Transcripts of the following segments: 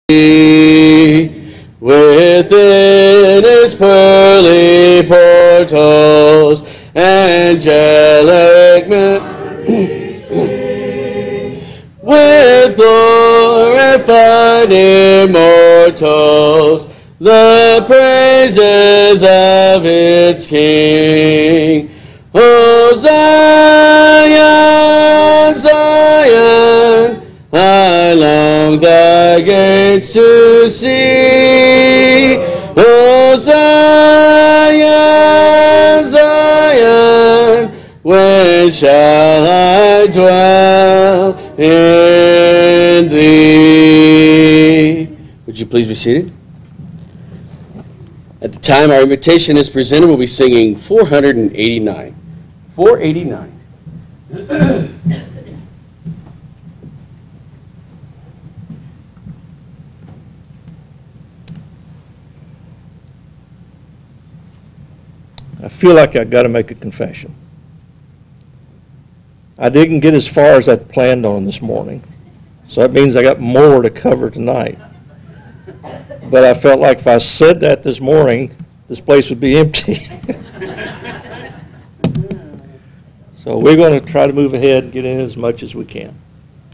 Within its pearly portals, angelic with glorified immortals, the praises of its King. O Zion, Zion, I long thy gates to see. O Zion, Zion, when shall I dwell in thee? Would you please be seated? At the time our invitation is presented, we'll be singing 489. 489. I feel like I've got to make a confession. I didn't get as far as I planned on this morning, so that means I got more to cover tonight. But I felt like if I said that this morning, this place would be empty. So we're going to try to move ahead and get in as much as we can.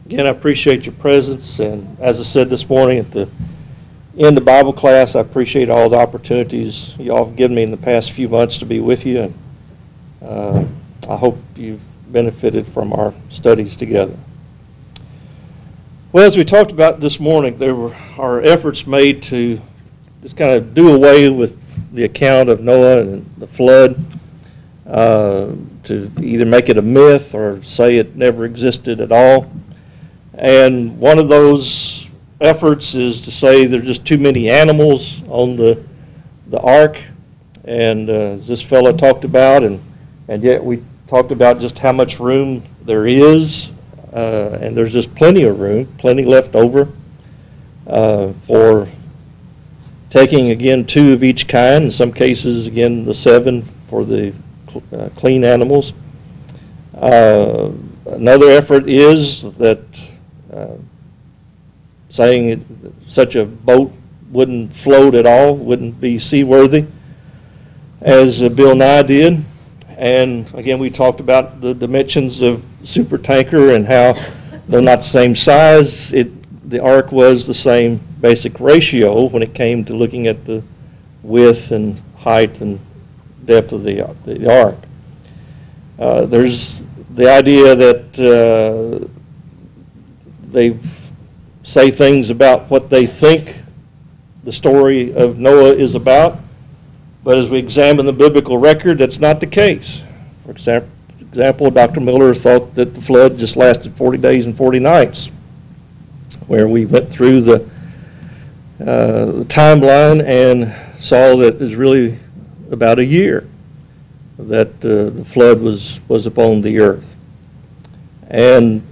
Again, I appreciate your presence, and as I said this morning at the end of Bible class, I appreciate all the opportunities you all have given me in the past few months to be with you, and I hope you've benefited from our studies together. Well, as we talked about this morning, there were our efforts made to just kind of do away with the account of Noah and the flood, to either make it a myth or say it never existed at all. And one of those efforts is to say there's just too many animals on the ark, and as this fellow talked about, and yet we talked about just how much room there is, and there's just plenty of room, plenty left over for taking, again, 2 of each kind, in some cases, again, the 7 for the clean animals. Another effort is that saying such a boat wouldn't float at all, wouldn't be seaworthy, as Bill Nye did. And again, we talked about the dimensions of supertanker and how, though not the same size, the ark was the same basic ratio when it came to looking at the width and height and depth of the ark. There's the idea that they say things about what they think the story of Noah is about, but as we examine the biblical record, that's not the case. For example, Dr. Miller thought that the flood just lasted 40 days and 40 nights, where we went through the timeline and saw that it was really about a year that the flood was upon the earth. And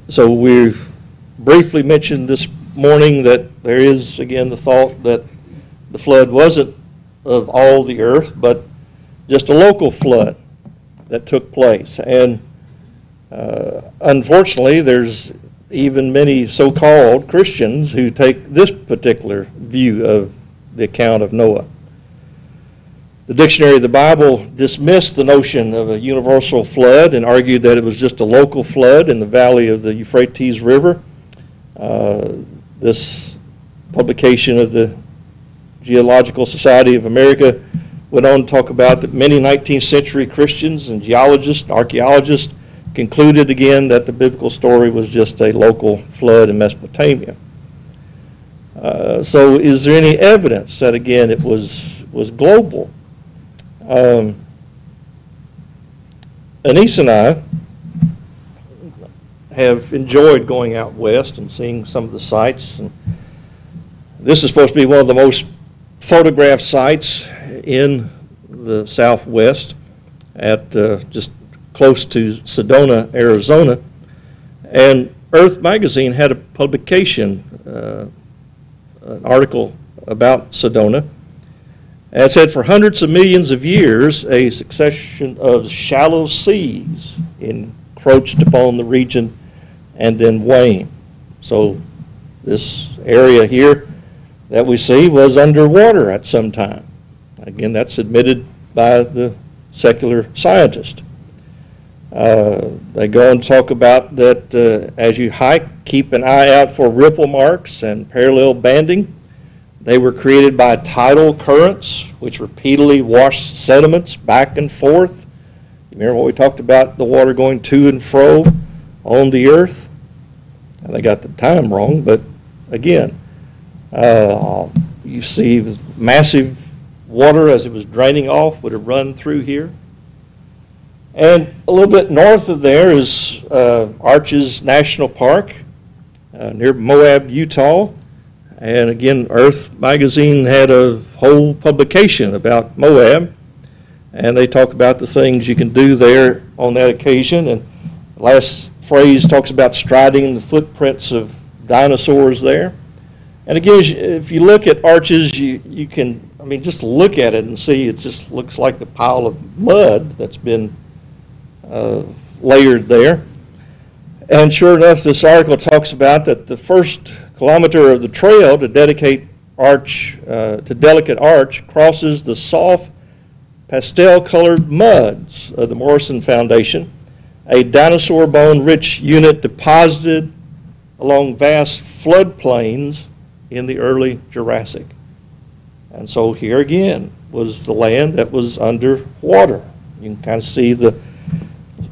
so we've briefly mentioned this morning that there is, again, the thought that the flood wasn't of all the earth, but just a local flood that took place. And unfortunately, there's even many so-called Christians who take this particular view of the account of Noah. The Dictionary of the Bible dismissed the notion of a universal flood and argued that it was just a local flood in the valley of the Euphrates River. This publication of the Geological Society of America went on to talk about that many 19th century Christians and geologists and archaeologists concluded again that the biblical story was just a local flood in Mesopotamia. So is there any evidence that, again, it was global? Anise and I have enjoyed going out west and seeing some of the sites. And this is supposed to be one of the most photographed sites in the Southwest at just close to Sedona, Arizona. And Earth Magazine had a publication, an article about Sedona. And it said, for hundreds of millions of years, a succession of shallow seas encroached upon the region and then waned. So this area here that we see was underwater at some time. Again, that's admitted by the secular scientist. They go and talk about that as you hike, keep an eye out for ripple marks and parallel banding. They were created by tidal currents, which repeatedly wash sediments back and forth. You remember what we talked about, the water going to and fro on the earth? And they got the time wrong, but again, you see massive water as it was draining off would have run through here. And a little bit north of there is Arches National Park near Moab, Utah. And again, Earth Magazine had a whole publication about Moab. And they talk about the things you can do there on that occasion. And the last phrase talks about striding the footprints of dinosaurs there. And again, if you look at Arches, you can, just look at it and see it just looks like a pile of mud that's been layered there. And sure enough, this article talks about that the first kilometer of the trail to delicate arch crosses the soft pastel-colored muds of the Morrison Foundation, a dinosaur bone-rich unit deposited along vast floodplains in the early Jurassic. And so here again was the land that was underwater. You can kind of see the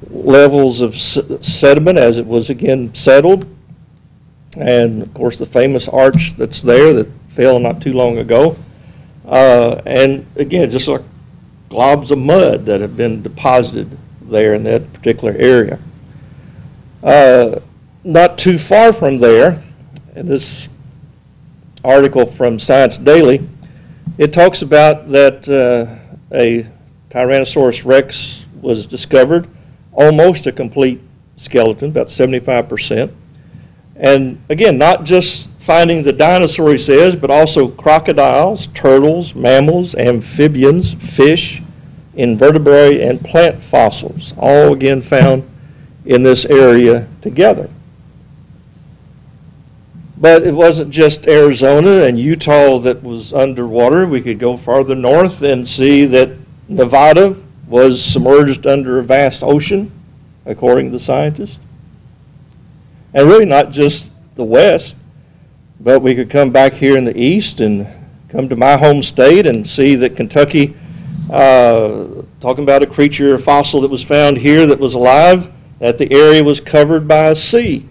levels of sediment as it was again settled. And of course the famous arch that's there that fell not too long ago. And again, just like globs of mud that have been deposited there in that particular area. Not too far from there, in this article from Science Daily, it talks about that a Tyrannosaurus rex was discovered, almost a complete skeleton, about 75%. And again, not just finding the dinosaur, he says, but also crocodiles, turtles, mammals, amphibians, fish, invertebrate, and plant fossils, all again found in this area together. But it wasn't just Arizona and Utah that was underwater. We could go farther north and see that Nevada was submerged under a vast ocean, according to the scientists. And really not just the west, but we could come back here in the east and come to my home state and see that Kentucky, talking about a creature, a fossil that was found here that was alive, that the area was covered by a sea.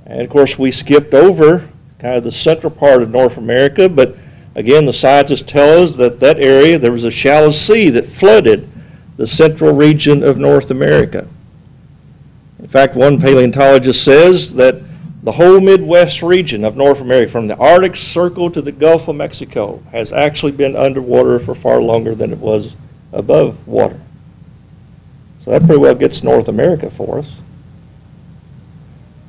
And of course we skipped over kind of the central part of North America, but again the scientists tell us that that area, there was a shallow sea that flooded the central region of North America. In fact, one paleontologist says that the whole Midwest region of North America, from the Arctic Circle to the Gulf of Mexico, has actually been underwater for far longer than it was above water. So that pretty well gets North America for us.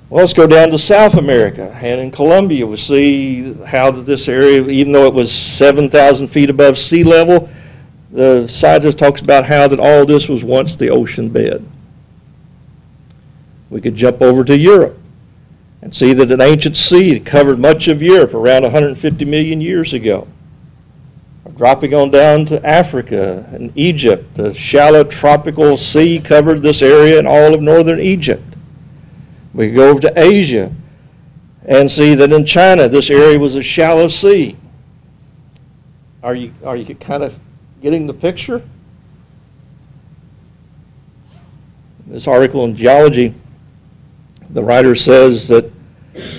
Well, let's go down to South America. And in Colombia, we see how this area, even though it was 7,000 feet above sea level, the scientist talks about how that all this was once the ocean bed. We could jump over to Europe and see that an ancient sea covered much of Europe around 150 million years ago. Dropping on down to Africa and Egypt, the shallow tropical sea covered this area and all of northern Egypt. We could go over to Asia and see that in China this area was a shallow sea. Are you kind of getting the picture? This article in Geology, the writer says that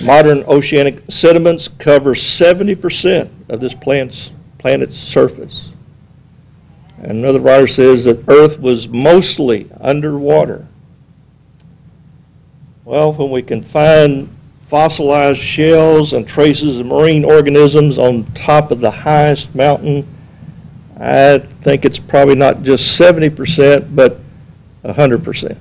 modern oceanic sediments cover 70% of this planet's surface. And another writer says that Earth was mostly underwater. Well, when we can find fossilized shells and traces of marine organisms on top of the highest mountain, I think it's probably not just 70%, but 100%.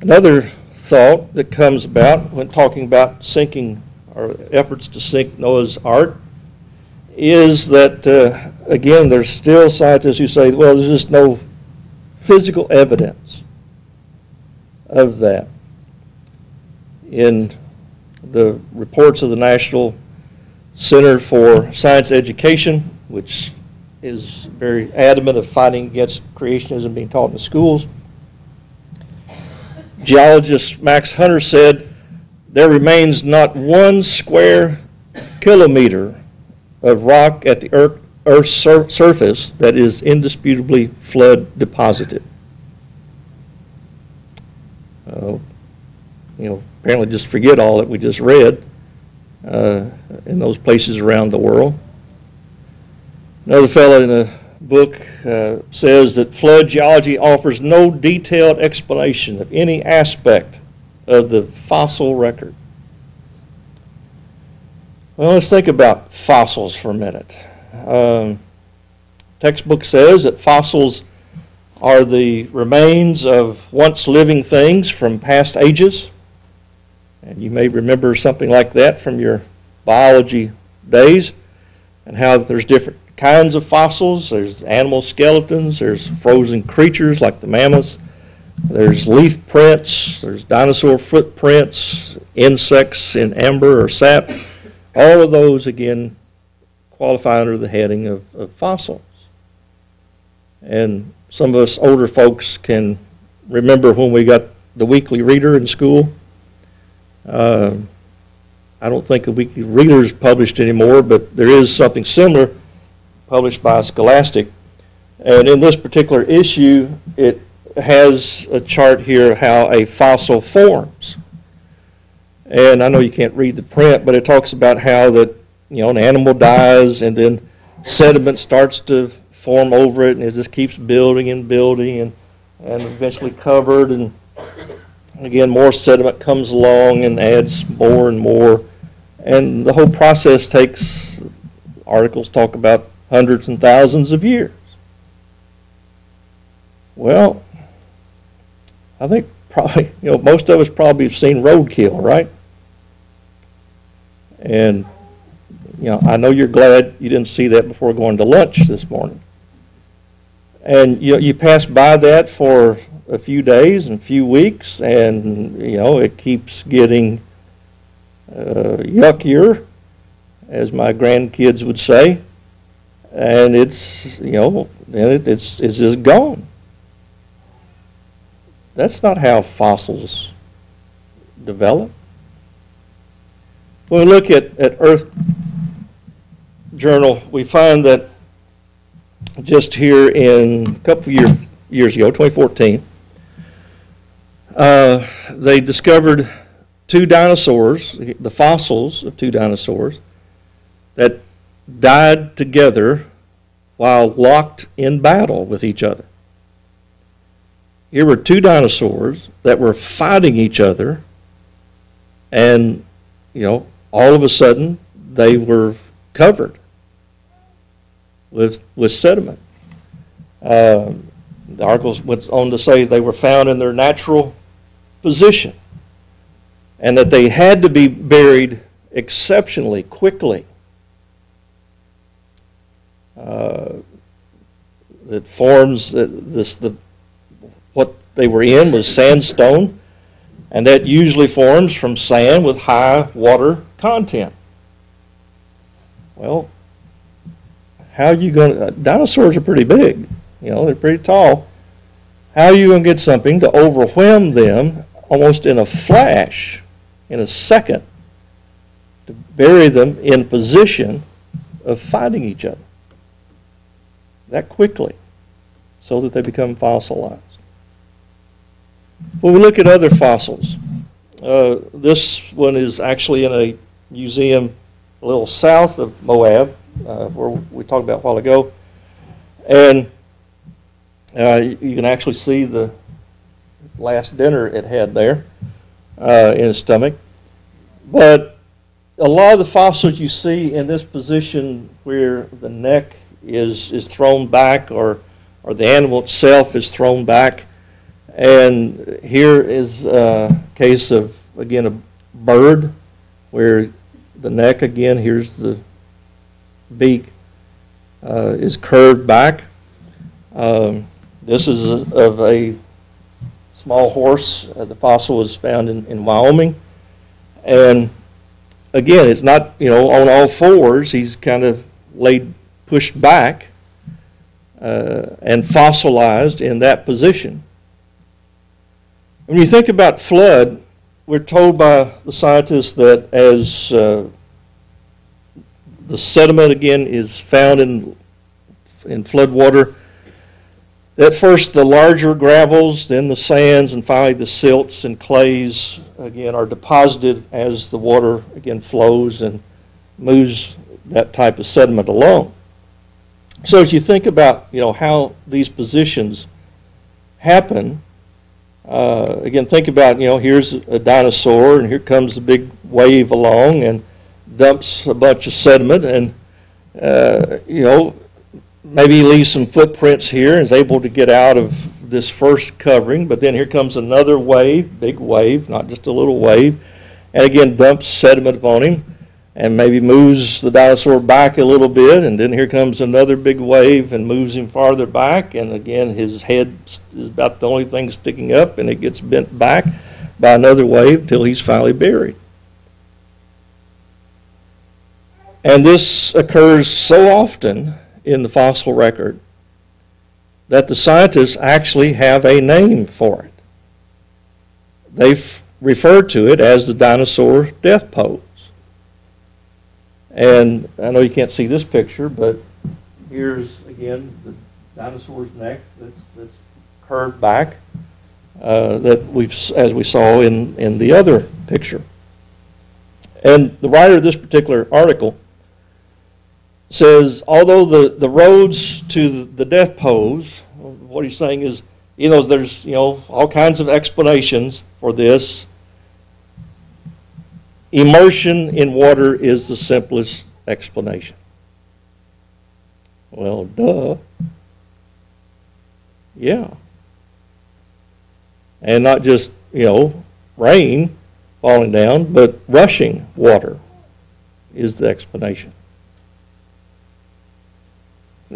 Another thought that comes about when talking about sinking or efforts to sink Noah's Ark is that, again, there's still scientists who say, well, there's just no physical evidence of that. In the reports of the National Center for Science Education, which is very adamant of fighting against creationism being taught in the schools, geologist Max Hunter said, there remains not 1 square kilometer of rock at the Earth's surface that is indisputably flood deposited. Apparently just forget all that we just read in those places around the world. Another fellow in a book says that flood geology offers no detailed explanation of any aspect of the fossil record. Well, let's think about fossils for a minute. Textbook says that fossils are the remains of once living things from past ages. And you may remember something like that from your biology days, and how there's different kinds of fossils. There's animal skeletons, there's frozen creatures like the mammoths, there's leaf prints, there's dinosaur footprints, insects in amber or sap. All of those, again, qualify under the heading of fossils. And some of us older folks can remember when we got the Weekly Reader in school. I don't think the Weekly Reader is published anymore, but there is something similar published by Scholastic. And in this particular issue, it has a chart here how a fossil forms. And I know you can't read the print, but it talks about how that, an animal dies and then sediment starts to form over it, and it just keeps building and building and eventually covered, and again more sediment comes along and adds more and more, and the whole process takes, articles talk about hundreds and thousands of years. Well, I think probably, most of us probably have seen roadkill, right? And I know you're glad you didn't see that before going to lunch this morning. And you pass by that for a few days and a few weeks, and it keeps getting yuckier, as my grandkids would say, and it's then it's just gone. That's not how fossils develop. When we look at Earth Journal, we find that just here in a couple of years ago, 2014, they discovered 2 dinosaurs, the fossils of 2 dinosaurs, that died together while locked in battle with each other. Here were 2 dinosaurs that were fighting each other, and all of a sudden they were covered with sediment. The articles went on to say they were found in their natural position, and that they had to be buried exceptionally quickly. That forms what they were in was sandstone, and that usually forms from sand with high water content. Well, how are you going to, dinosaurs are pretty big, they're pretty tall. How are you going to get something to overwhelm them almost in a flash, in a second, to bury them in position of fighting each other that quickly so that they become fossilized? When we look at other fossils, this one is actually in a museum a little south of Moab, where we talked about a while ago, and you can actually see the last dinner it had there in its stomach. But a lot of the fossils you see in this position where the neck is thrown back, or the animal itself is thrown back. And here is a case of, again, a bird where the neck, again, here's the beak, is curved back. This is of a small horse. The fossil was found in Wyoming. And again, it's not, on all fours. He's kind of pushed back and fossilized in that position. When you think about flood, we're told by the scientists that as the sediment again is found in flood water, at first the larger gravels, then the sands, and finally the silts and clays again are deposited as the water again flows and moves that type of sediment along. So as you think about how these positions happen, again think about here's a dinosaur and here comes the big wave along and dumps a bunch of sediment and maybe leaves some footprints here and is able to get out of this first covering, but then here comes another wave, big wave, not just a little wave, and again dumps sediment on him and maybe moves the dinosaur back a little bit, and then here comes another big wave and moves him farther back, and again his head is about the only thing sticking up, and it gets bent back by another wave until he's finally buried. And this occurs so often in the fossil record that the scientists actually have a name for it. They refer to it as the dinosaur death pose. And I know you can't see this picture, but here's again the dinosaur's neck that's curved back as we saw in the other picture. And the writer of this particular article says, although the roads to the death pose, what he's saying is, there's all kinds of explanations for this. Immersion in water is the simplest explanation. Well, duh. Yeah. And not just, rain falling down, but rushing water is the explanation.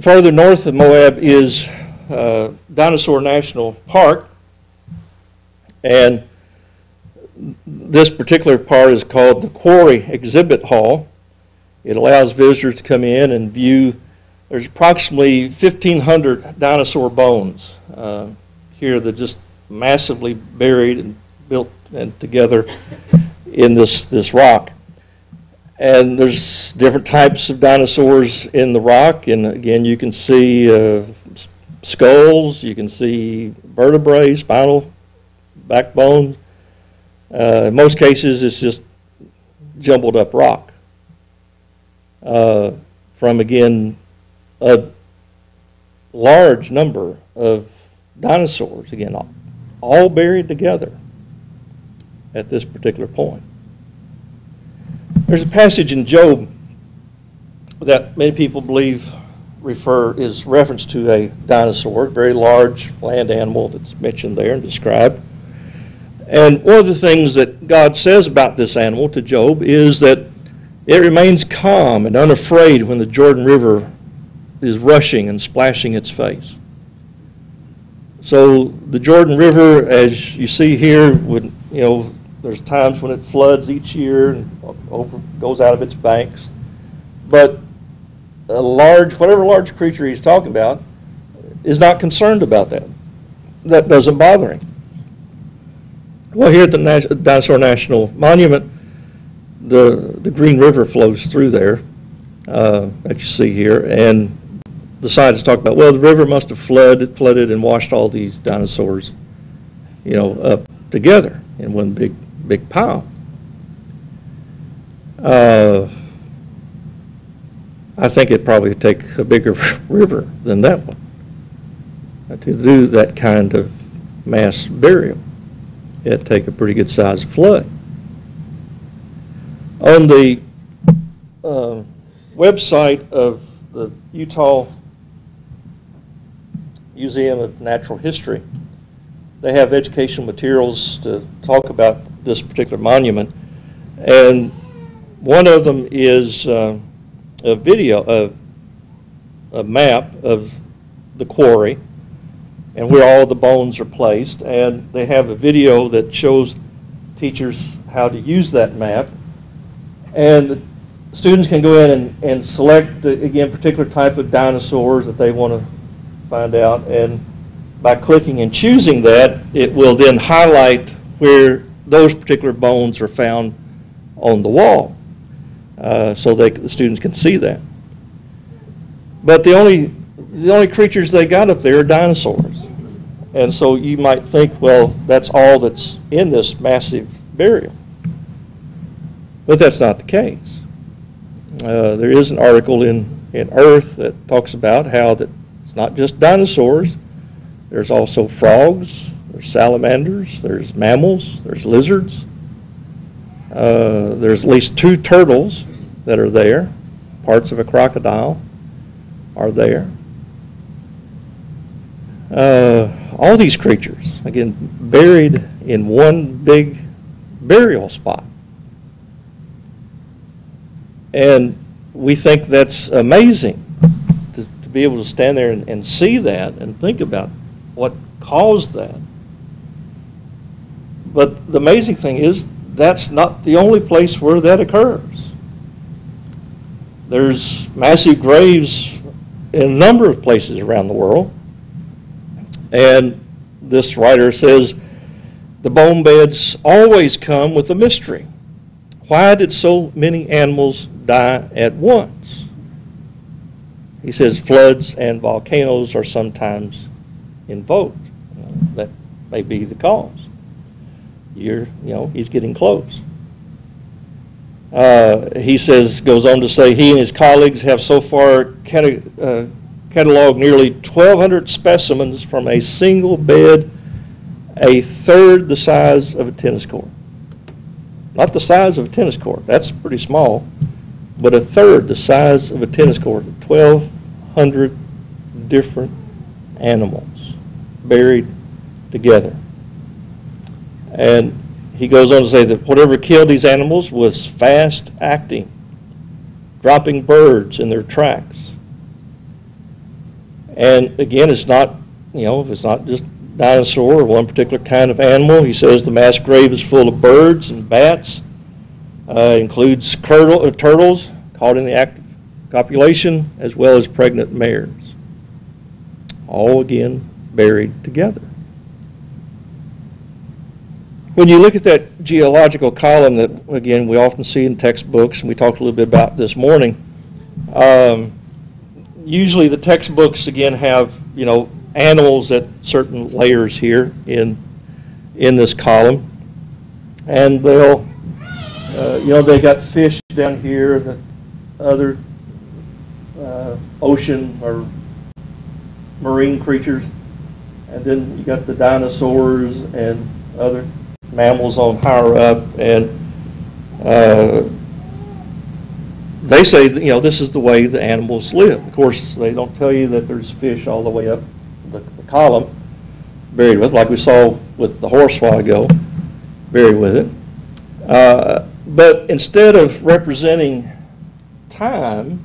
Further north of Moab is Dinosaur National Park, and this particular part is called the Quarry Exhibit Hall. It allows visitors to come in and view. There's approximately 1,500 dinosaur bones here that just massively buried and built and together in this rock. And there's different types of dinosaurs in the rock, and again you can see skulls, you can see vertebrae, spinal backbone. In most cases it's just jumbled up rock from again a large number of dinosaurs, again all buried together at this particular point. There's a passage in Job that many people believe is reference to a dinosaur, a very large land animal that's mentioned there and described. And one of the things that God says about this animal to Job is that it remains calm and unafraid when the Jordan River is rushing and splashing its face. So the Jordan River, as you see here, there's times when it floods each year and goes out of its banks. But whatever large creature he's talking about is not concerned about that. That doesn't bother him. Well, here at the Dinosaur National Monument, the Green River flows through there, that you see here, and the scientists talk about, well, the river must have flooded and washed all these dinosaurs, up together in one big pile. I think it'd probably take a bigger river than that one to do that kind of mass burial. It'd take a pretty good sized flood. On the website of the Utah Museum of Natural History, they have educational materials to talk about this particular monument, and one of them is a video, a map of the quarry, and where all the bones are placed. And they have a video that shows teachers how to use that map. And students can go in and select, again, particular type of dinosaurs that they want to find out. And by clicking and choosing that, it will then highlight where those particular bones are found on the wall, so the students can see that. But the only creatures they got up there are dinosaurs. And so you might think, well, that's all that's in this massive burial. But that's not the case. There is an article in Earth that talks about how that it's not just dinosaurs. There's also frogs, there's salamanders, there's mammals, there's lizards. There's at least 2 turtles that are there. Parts of a crocodile are there. All these creatures, again, buried in one big burial spot. And we think that's amazing to be able to stand there and see that and think about what caused that. But the amazing thing is that's not the only place where that occurs. There's massive graves in a number of places around the world. And this writer says, the bone beds always come with a mystery. Why did so many animals die at once? He says floods and volcanoes are sometimes invoked. That may be the cause. He's getting close. He says, goes on to say, he and his colleagues have so far cataloged nearly 1,200 specimens from a single bed, a third the size of a tennis court. Not the size of a tennis court, that's pretty small, but a third the size of a tennis court. 1,200 different animals buried together. And he goes on to say that whatever killed these animals was fast acting, dropping birds in their tracks. And again, it's not just dinosaur or one particular kind of animal. He says the mass grave is full of birds and bats. Includes turtles caught in the act of copulation, as well as pregnant mares. All again buried together. When you look at that geological column that, again, we often see in textbooks, and we talked a little bit about this morning, usually the textbooks, again, have, animals at certain layers here in this column. And they'll, they got fish down here, the other ocean or marine creatures. And then you got the dinosaurs and other mammals on higher up, and they say that, this is the way the animals live. Of course, they don't tell you that there's fish all the way up the column buried with, like we saw with the horse a while ago, buried with it. But instead of representing time,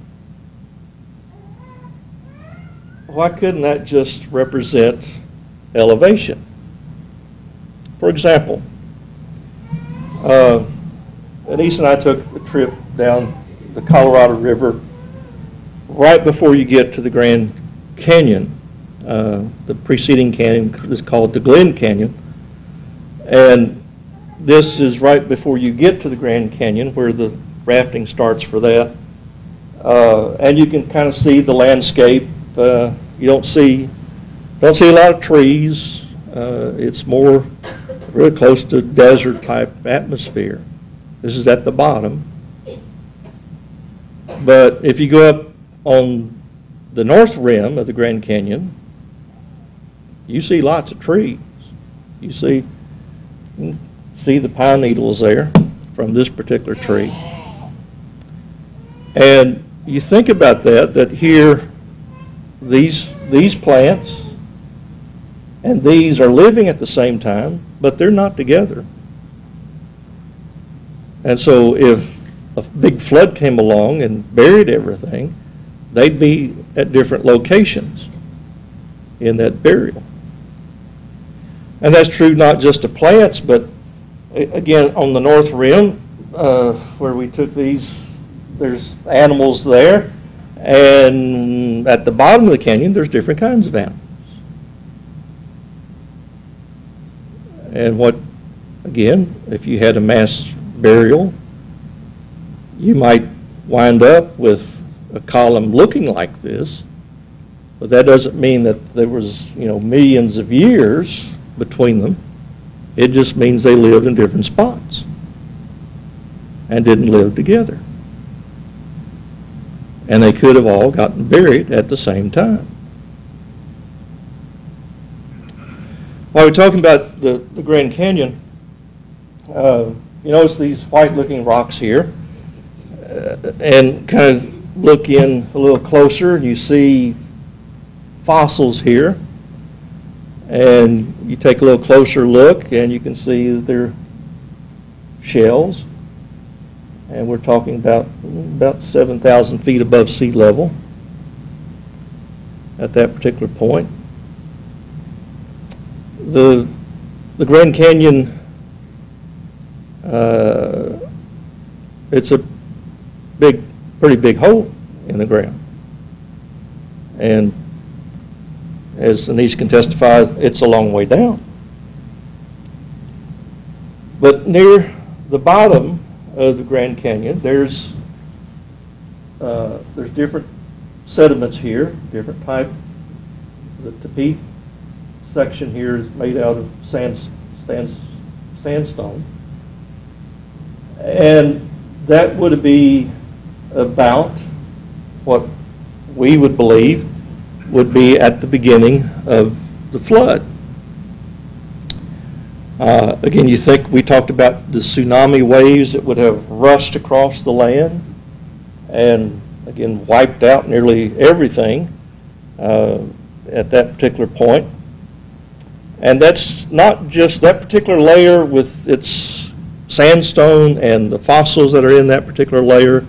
why couldn't that just represent elevation? For example, Anise and I took a trip down the Colorado River right before you get to the Grand Canyon. The preceding canyon is called the Glen Canyon. And this is right before you get to the Grand Canyon, where the rafting starts for that. And you can kind of see the landscape. You don't see a lot of trees. It's more really close to desert type atmosphere. This is at the bottom. But if you go up on the north rim of the Grand Canyon, you see lots of trees. You see the pine needles there from this particular tree. And you think about that here, these plants and these are living at the same time, but they're not together. And so if a big flood came along and buried everything, they'd be at different locations in that burial. And that's true not just of plants, but again, on the north rim, where we took these, there's animals there. And at the bottom of the canyon, there's different kinds of animals. And what, again, if you had a mass burial, you might wind up with a column looking like this, but that doesn't mean that there was, millions of years between them. It just means they lived in different spots and didn't live together. And they could have all gotten buried at the same time. While we're talking about the Grand Canyon, you notice these white-looking rocks here, and kind of look in a little closer, and you see fossils here. And you take a little closer look, and you can see that they're shells. And we're talking about 7,000 feet above sea level at that particular point. The Grand Canyon, it's a pretty big hole in the ground. And as Anise can testify, it's a long way down. But near the bottom of the Grand Canyon, there's different sediments here, different type. The Tepic section here is made out of sandstone, and that would be about what we would believe would be at the beginning of the flood. Again, you think we talked about the tsunami waves that would have rushed across the land and, again, wiped out nearly everything at that particular point. And that's not just that particular layer with its sandstone and the fossils that are in that particular layer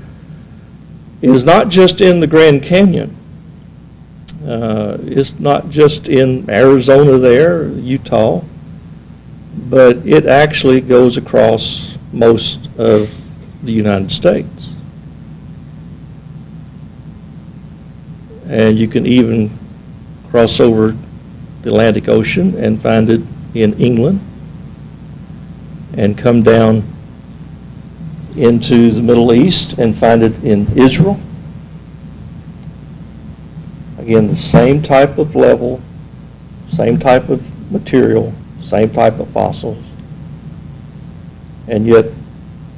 is not just in the Grand Canyon. It's not just in Arizona there, Utah, but it actually goes across most of the United States. And you can even cross over the Atlantic Ocean and find it in England and come down into the Middle East and find it in Israel. Again, the same type of level, same type of material, same type of fossils. And yet,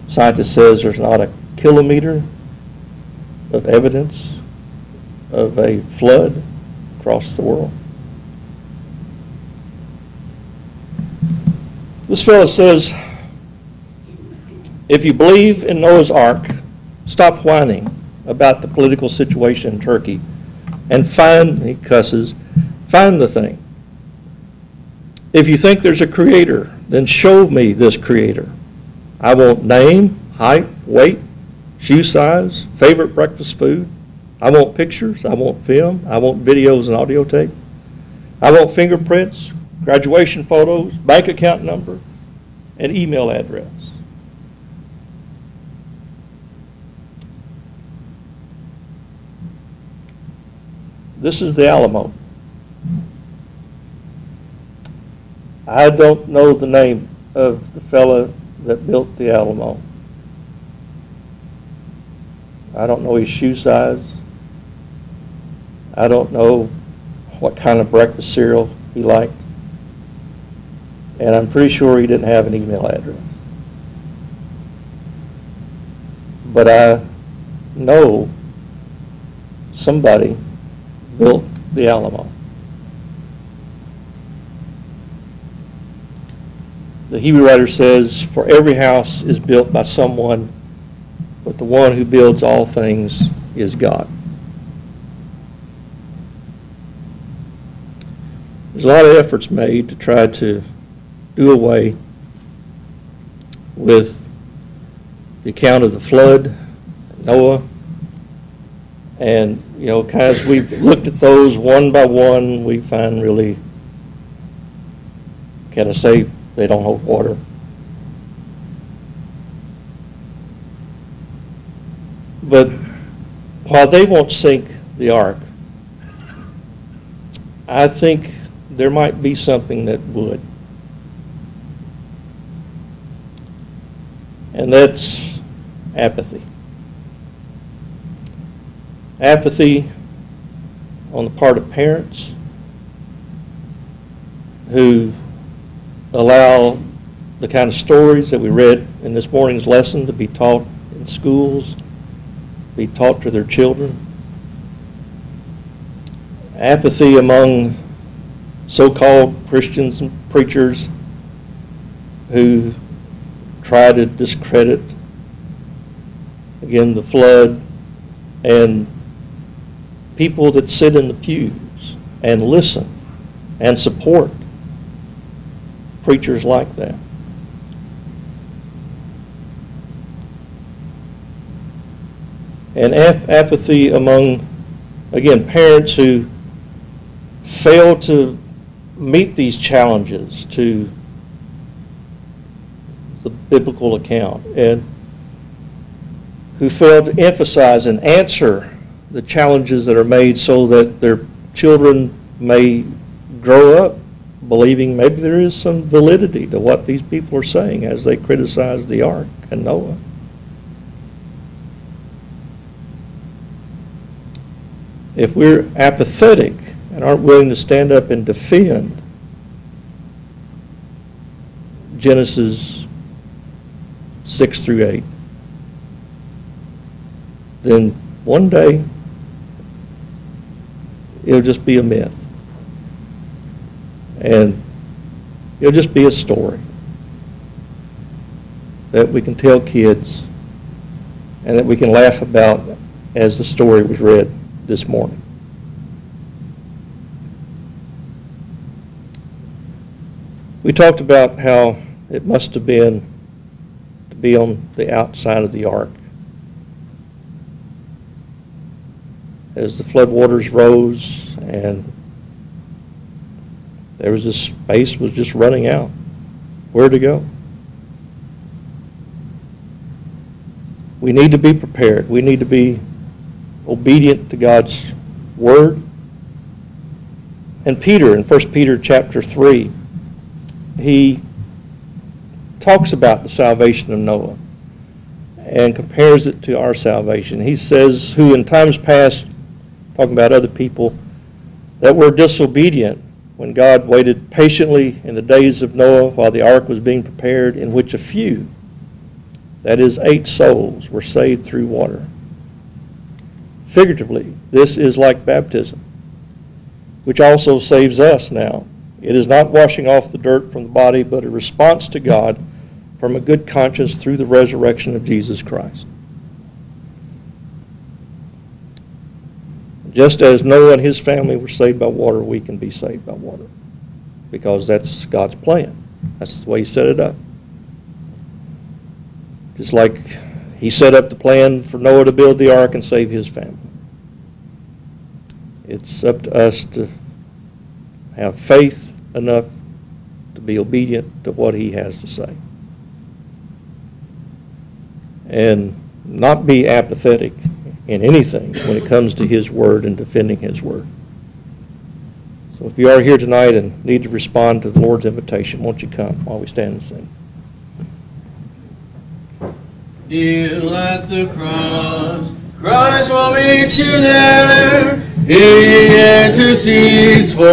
scientists says there's not a kilometer of evidence of a flood across the world. This fellow says, if you believe in Noah's Ark, stop whining about the political situation in Turkey and find, he cusses, find the thing. If you think there's a creator, then show me this creator. I want name, height, weight, shoe size, favorite breakfast food. I want pictures. I want film. I want videos and audio tape. I want fingerprints, graduation photos, bank account number, and email address. This is the Alamo. I don't know the name of the fellow that built the Alamo. I don't know his shoe size. I don't know what kind of breakfast cereal he liked. And I'm pretty sure he didn't have an email address. But I know somebody built the Alamo. The Hebrew writer says, for every house is built by someone, but the one who builds all things is God. There's a lot of efforts made to try to do away with the account of the flood, Noah, and as we've looked at those one by one, we find really Can I say they don't hold water? But while they won't sink the ark, I think there might be something that would. And that's apathy. Apathy on the part of parents who allow the kind of stories that we read in this morning's lesson to be taught in schools, be taught to their children. Apathy among so-called Christians and preachers who try to discredit, again, the flood, and people that sit in the pews and listen and support preachers like that. And apathy among, again, parents who fail to meet these challenges to the biblical account, and who fail to emphasize and answer the challenges that are made so that their children may grow up believing maybe there is some validity to what these people are saying as they criticize the ark and Noah. If we're apathetic and aren't willing to stand up and defend Genesis 6 through 8, then one day it'll just be a myth. And it'll just be a story that we can tell kids and that we can laugh about as the story was read this morning. We talked about how it must have been to be on the outside of the ark. As the floodwaters rose and there was this space was just running out. Where to go? We need to be prepared. We need to be obedient to God's word. And Peter, in 1 Peter chapter 3, he talks about the salvation of Noah and compares it to our salvation. He says, who in times past, talking about other people, that were disobedient when God waited patiently in the days of Noah while the ark was being prepared, in which a few, that is 8 souls, were saved through water. Figuratively, this is like baptism, which also saves us now. It is not washing off the dirt from the body, but a response to God from a good conscience through the resurrection of Jesus Christ. Just as Noah and his family were saved by water, we can be saved by water, because that's God's plan. That's the way he set it up. Just like he set up the plan for Noah to build the ark and save his family. It's up to us to have faith enough to be obedient to what he has to say. And not be apathetic in anything when it comes to his word and defending his word. So if you are here tonight and need to respond to the Lord's invitation, won't you come while we stand and sing? Kneel at the cross, Christ will meet you there. He intercedes for